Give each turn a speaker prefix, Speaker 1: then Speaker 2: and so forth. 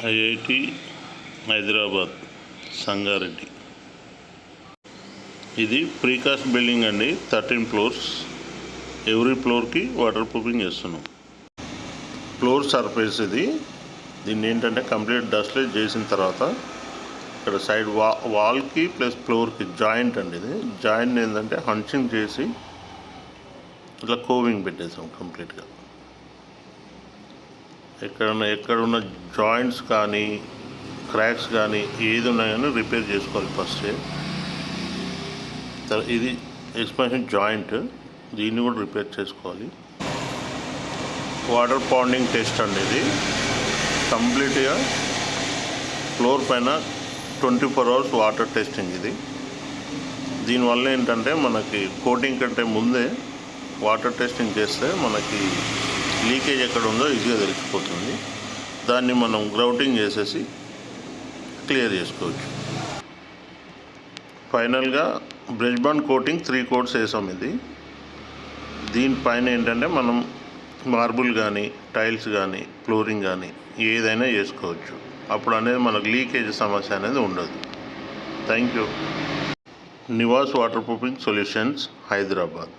Speaker 1: IIT Hyderabad Sangareddy. ఇది precast building అండి. 13 floors. Every ఫ్లోర్కి వాటర్ ప్రూఫింగ్ చేస్తున్నాం. ఫ్లోర్ సర్ఫేస్ ఇది. దీన్ని ఏంటంటే కంప్లీట్ డస్ట్లెస్ చేసిన తర్వాత ఇక్కడ సైడ్ వాల్కి ప్లస్ ఫ్లోర్కి జాయింట్ అండి. ఇది జాయింట్ ఏంటంటే హంచింగ్ చేసి ఇట్లా కోవింగ్ పెట్టేసాం కంప్లీట్గా. ఎక్కడున్న జాయింట్స్ కానీ క్రాక్స్ కానీ ఏది ఉన్నా కానీ రిపేర్ చేసుకోవాలి ఫస్ట్. ఇది ఎక్స్పాన్షన్ జాయింట్, దీన్ని కూడా రిపేర్ చేసుకోవాలి. వాటర్ పాండింగ్ టెస్ట్ అండి. ఇది కంప్లీట్గా ఫ్లోర్ పైన 24 hours వాటర్ టెస్టింగ్. ఇది దీనివల్ల ఏంటంటే మనకి కోటింగ్ కంటే ముందే వాటర్ టెస్టింగ్ చేస్తే మనకి లీకేజ్ ఎక్కడ ఉందో ఈజీగా తెలిసిపోతుంది. దాన్ని మనం గ్రౌటింగ్ చేసేసి క్లియర్ చేసుకోవచ్చు. ఫైనల్గా బ్రష్ బాండ్ కోటింగ్ 3 coats వేసాం. ఇది దీనిపైన ఏంటంటే మనం మార్బుల్ కానీ టైల్స్ కానీ ఫ్లోరింగ్ కానీ ఏదైనా చేసుకోవచ్చు. అప్పుడు అనేది మనకు లీకేజ్ సమస్య అనేది ఉండదు. Thank you. Nivas water proofing solutions, Hyderabad.